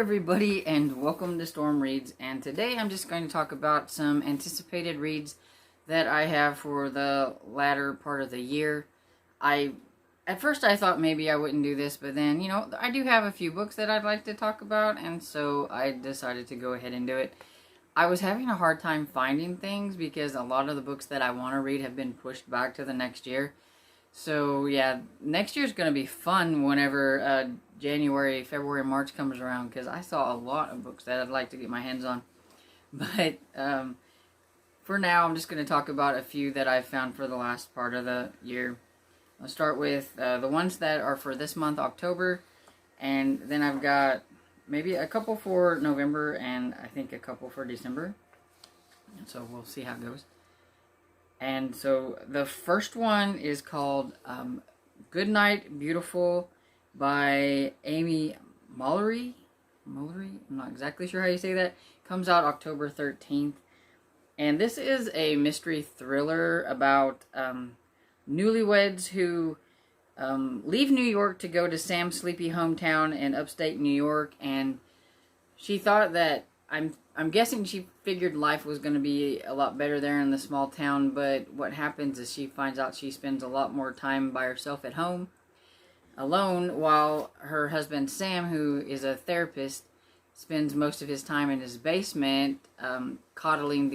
everybody, and welcome to Storm Reads. And today I'm just going to talk about some anticipated reads that I have for the latter part of the year. At first I thought maybe I wouldn't do this, but then, I do have a few books that I'd like to talk about, and so I decided to go ahead and do it. I was having a hard time finding things because a lot of the books that I want to read have been pushed back to the next year. So yeah, next year's going to be fun whenever January, February, March comes around, because I saw a lot of books that I'd like to get my hands on. But for now, I'm just going to talk about a few that I've found for the last part of the year. I'll start with the ones that are for this month, October, and then I've got maybe a couple for November and I think a couple for December. So we'll see how it goes. And so the first one is called Good Night, Beautiful by Amy Mallory. I'm not exactly sure how you say that. Comes out October 13th. And this is a mystery thriller about newlyweds who leave New York to go to Sam's sleepy hometown in upstate New York. And she thought that, I'm guessing she figured life was going to be a lot better there in the small town, but what happens is she finds out she spends a lot more time by herself at home, alone, while her husband Sam, who is a therapist, spends most of his time in his basement, coddling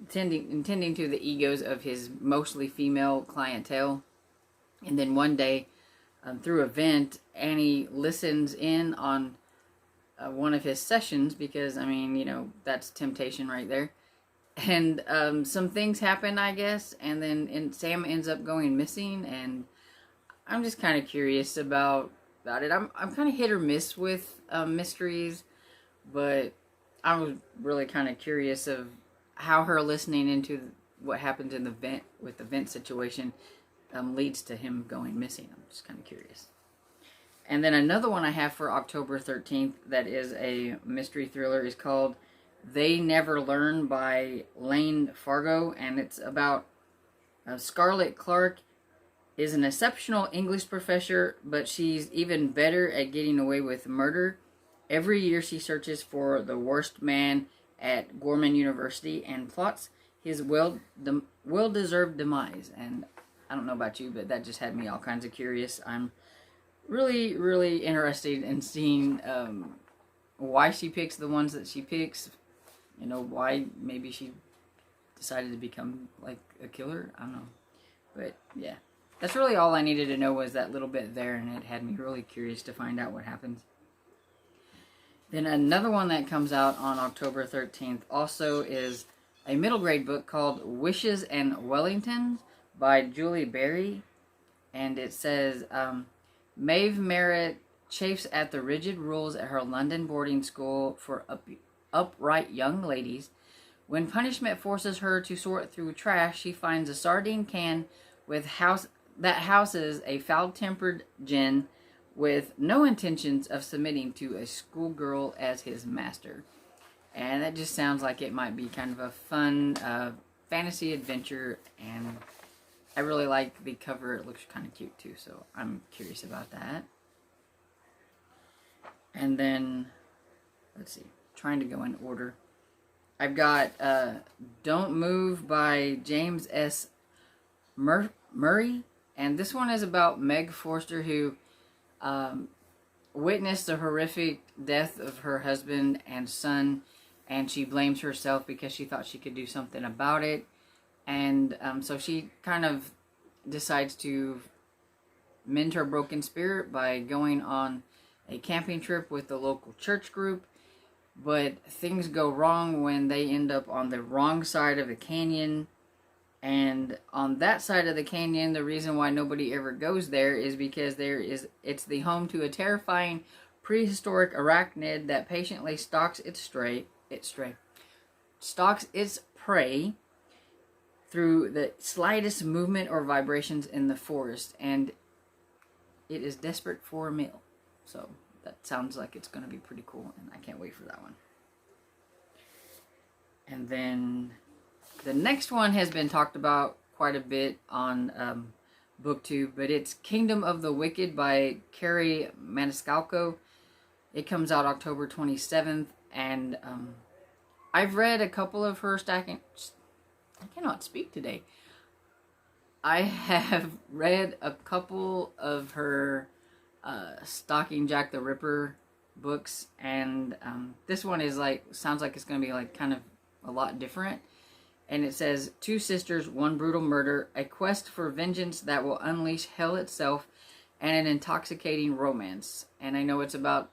tending to the egos of his mostly female clientele. And then one day, through a vent, Annie listens in on one of his sessions, because that's temptation right there, and some things happen, I guess, and then Sam ends up going missing, and I'm just kind of curious about it. I'm kind of hit or miss with mysteries, but I was really kind of curious of how her listening into what happens in the vent situation leads to him going missing. I'm just kind of curious. And then another one I have for October 13th that is a mystery thriller is called They Never Learn by Lane Fargo. And it's about Scarlett Clark is an exceptional English professor, but she's even better at getting away with murder. Every year she searches for the worst man at Gorman University and plots his well-deserved demise. And I don't know about you, but that just had me all kinds of curious. I'm really, really interested in seeing why she picks the ones that she picks. Why maybe she decided to become like a killer. I don't know. But yeah, that's really all I needed to know, was that little bit there, and it had me really curious to find out what happens. Then another one that comes out on October 13th also is a middle grade book called Wishes and Wellingtons by Julie Berry. And it says, Maeve Merritt chafes at the rigid rules at her London boarding school for upright young ladies. When punishment forces her to sort through trash, she finds a sardine can that houses a foul-tempered djinn with no intentions of submitting to a schoolgirl as his master. And that just sounds like it might be kind of a fun fantasy adventure, and I really like the cover. It looks kind of cute too, so I'm curious about that. And then, let's see, trying to go in order. I've got Don't Move by James S. Murray, and this one is about Meg Forster, who witnessed the horrific death of her husband and son, and she blames herself because she thought she could do something about it. And so she kind of decides to mend her broken spirit by going on a camping trip with the local church group. But things go wrong when they end up on the wrong side of the canyon. And on that side of the canyon, the reason why nobody ever goes there is because it's the home to a terrifying prehistoric arachnid that patiently stalks its prey through the slightest movement or vibrations in the forest, and it is desperate for a meal. So that sounds like it's going to be pretty cool, and I can't wait for that one. And then the next one has been talked about quite a bit on BookTube, but it's Kingdom of the Wicked by Carrie Maniscalco. It comes out October 27th, and I've read a couple of her stacking. I cannot speak today. I have read a couple of her Stalking Jack the Ripper books, and this one is like, sounds like it's going to be like kind of a lot different. And it says, two sisters, one brutal murder, a quest for vengeance that will unleash hell itself, and an intoxicating romance. And I know it's about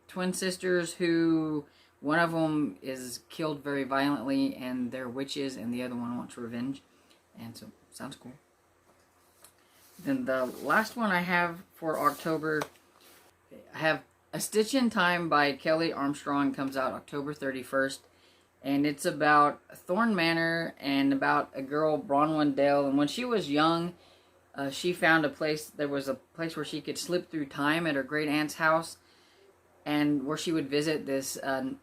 twin sisters who, one of them is killed very violently and they're witches, and the other one wants revenge. And so, sounds cool. Then the last one I have for October, I have A Stitch in Time by Kelly Armstrong, comes out October 31st. And it's about Thorn Manor and about a girl, Bronwyn Dale. And when she was young, she found a place, there was a place where she could slip through time at her great aunt's house, and where she would visit this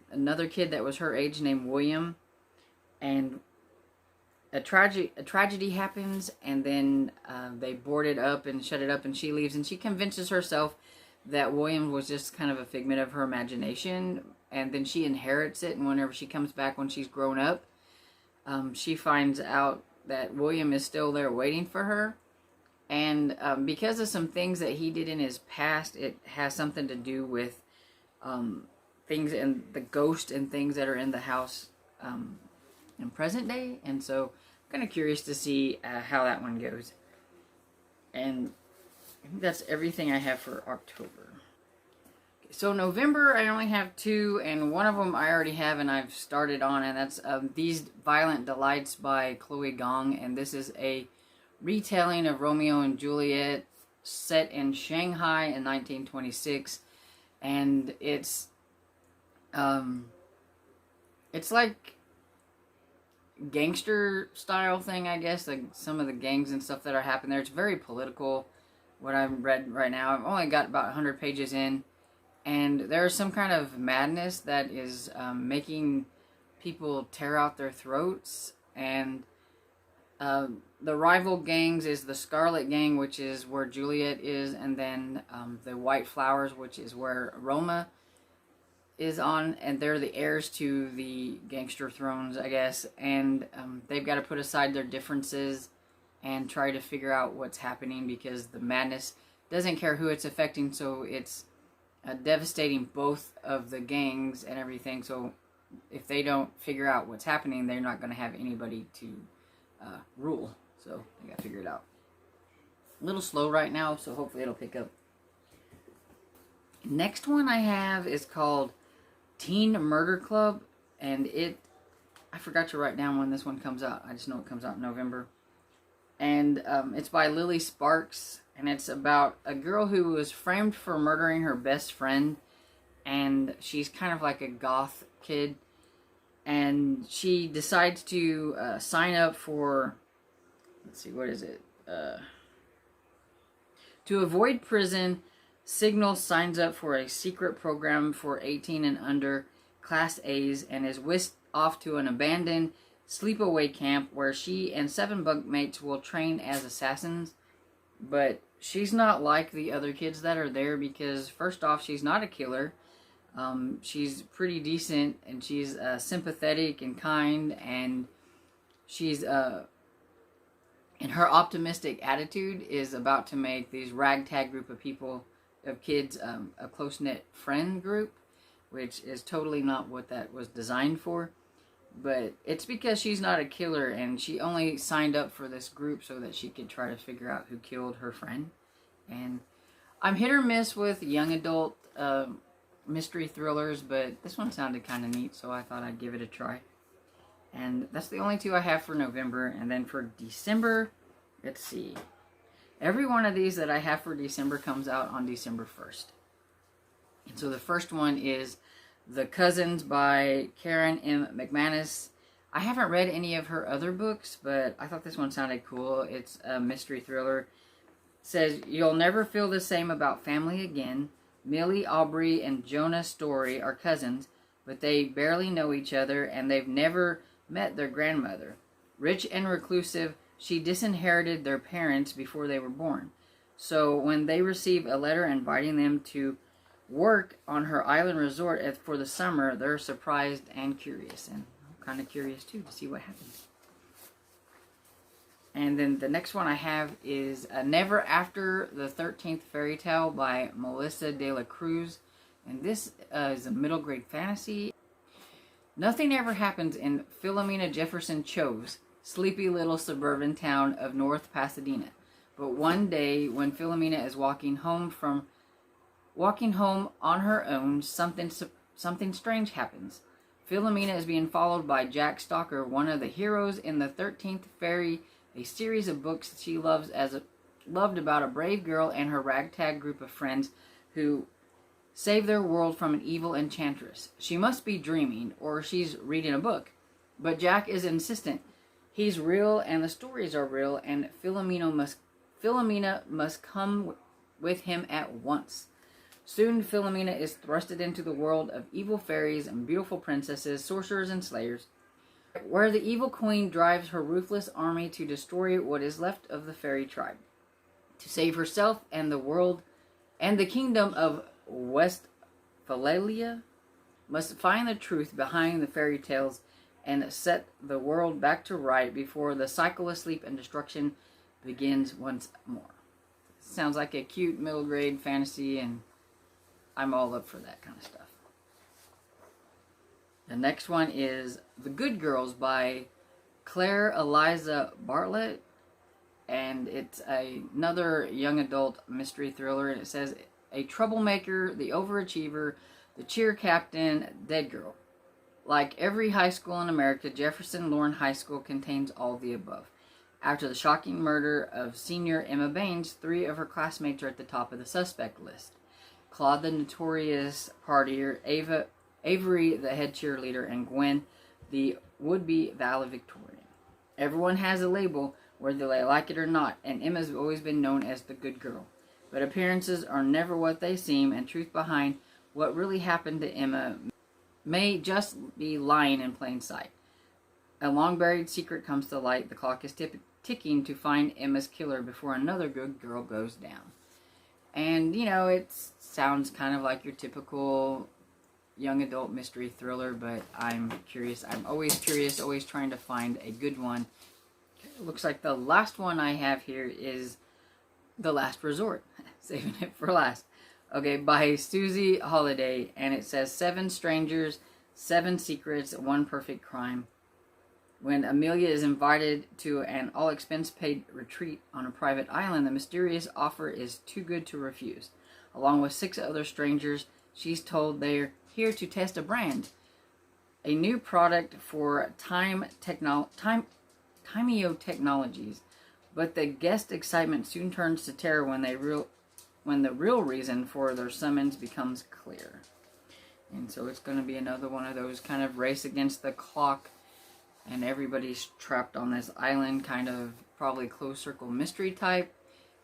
another kid that was her age named William. And a tragedy happens, and then they board it up and shut it up, and she leaves, and she convinces herself that William was just kind of a figment of her imagination, and then she inherits it. And whenever she comes back when she's grown up, she finds out that William is still there waiting for her. And because of some things that he did in his past, it has something to do with things and the ghost and things that are in the house in present day. And so I'm kind of curious to see how that one goes. And I think that's everything I have for October. So November, I only have two, and one of them I already have and I've started on, and that's These Violent Delights by Chloe Gong. And this is a retelling of Romeo and Juliet set in Shanghai in 1926. And it's like gangster style thing, I guess, like some of the gangs and stuff that are happening there. It's very political, what I've read right now. I've only got about 100 pages in, and there's some kind of madness that is making people tear out their throats. And the rival gangs is the Scarlet Gang, which is where Juliet is, and then the White Flowers, which is where Roma is on, and they're the heirs to the gangster thrones, I guess. And they've got to put aside their differences and try to figure out what's happening, because the madness doesn't care who it's affecting, so it's devastating both of the gangs and everything. So if they don't figure out what's happening, they're not going to have anybody to rule. So I got to figure it out. A little slow right now, so hopefully it'll pick up. Next one I have is called Teen Murder Club, and I forgot to write down when this one comes out. I just know it comes out in November. And it's by Lily Sparks, and it's about a girl who was framed for murdering her best friend, and she's kind of like a goth kid, and she decides to sign up for, let's see, what is it? To avoid prison, Signal signs up for a secret program for 18 and under Class A's, and is whisked off to an abandoned sleepaway camp where she and 7 bunkmates will train as assassins. But she's not like the other kids that are there, because first off, she's not a killer. She's pretty decent, and she's sympathetic and kind, and she's and her optimistic attitude is about to make these ragtag group of people, of kids, a close-knit friend group, which is totally not what that was designed for. But it's because she's not a killer, and she only signed up for this group so that she could try to figure out who killed her friend. And I'm hit or miss with young adult mystery thrillers, but this one sounded kind of neat, so I thought I'd give it a try. And that's the only two I have for November. And then for December, let's see. Every one of these that I have for December comes out on December 1st. And so the first one is The Cousins by Karen M. McManus. I haven't read any of her other books, but I thought this one sounded cool. It's a mystery thriller. It says, you'll never feel the same about family again. Millie, Aubrey, and Jonah Story are cousins, but they barely know each other, and they've never met their grandmother. Rich and reclusive, she disinherited their parents before they were born. So when they receive a letter inviting them to work on her island resort for the summer, they're surprised and curious. And I'm kind of curious too to see what happens. And then the next one I have is Never After the 13th Fairy Tale by Melissa de la Cruz. And this is a middle grade fantasy. Nothing ever happens in Philomena Jefferson Chove's sleepy little suburban town of North Pasadena. But one day when Philomena is walking home on her own, something strange happens. Philomena is being followed by Jack Stalker, one of the heroes in the 13th Fairy, a series of books she loved about a brave girl and her ragtag group of friends who save their world from an evil enchantress. She must be dreaming, or she's reading a book. But Jack is insistent. He's real, and the stories are real, and Philomena must come with him at once. Soon, Philomena is thrusted into the world of evil fairies and beautiful princesses, sorcerers, and slayers, where the evil queen drives her ruthless army to destroy what is left of the fairy tribe. To save herself and the world and the kingdom of Westphalia, must find the truth behind the fairy tales and set the world back to right before the cycle of sleep and destruction begins once more. Sounds like a cute middle grade fantasy, and I'm all up for that kind of stuff. The next one is The Good Girls by Claire Eliza Bartlett, and it's another young adult mystery thriller, and it says a troublemaker, the overachiever, the cheer captain, dead girl. Like every high school in America, Jefferson Loren High School contains all the above. After the shocking murder of senior Emma Baines, 3 of her classmates are at the top of the suspect list. Claude, the notorious partier, Avery, the head cheerleader, and Gwen, the would-be valedictorian. Everyone has a label, whether they like it or not, and Emma's always been known as the good girl. But appearances are never what they seem, and truth behind what really happened to Emma may just be lying in plain sight. A long-buried secret comes to light. The clock is ticking to find Emma's killer before another good girl goes down. And, you know, it sounds kind of like your typical young adult mystery thriller, but I'm curious. I'm always curious, always trying to find a good one. It looks like the last one I have here is The Last Resort. Saving it for last. Okay, by Susie Holiday, and it says 7 strangers, 7 secrets, 1 perfect crime. When Amelia is invited to an all-expense-paid retreat on a private island, the mysterious offer is too good to refuse. Along with 6 other strangers, she's told they're here to test a brand, a new product for Timeo Technologies. But the guest excitement soon turns to terror when the real reason for their summons becomes clear. And so it's going to be another one of those kind of race against the clock, and everybody's trapped on this island, kind of probably closed circle mystery type,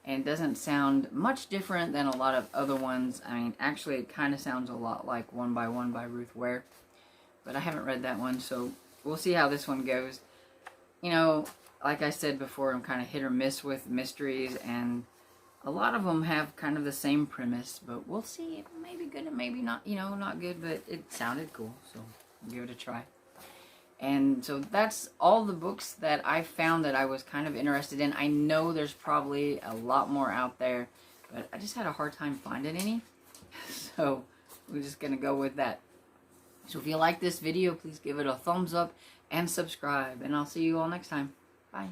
and doesn't sound much different than a lot of other ones. I mean, actually it kind of sounds a lot like One by One by Ruth Ware, but I haven't read that one, so we'll see how this one goes. You know, like I said before, I'm kind of hit or miss with mysteries, and a lot of them have kind of the same premise, but we'll see. It may be good, it may be not, you know, not good, but it sounded cool, so give it a try. And so that's all the books that I found that I was kind of interested in. I know there's probably a lot more out there, but I just had a hard time finding any. So we're just going to go with that. So if you like this video, please give it a thumbs up and subscribe. And I'll see you all next time. Bye.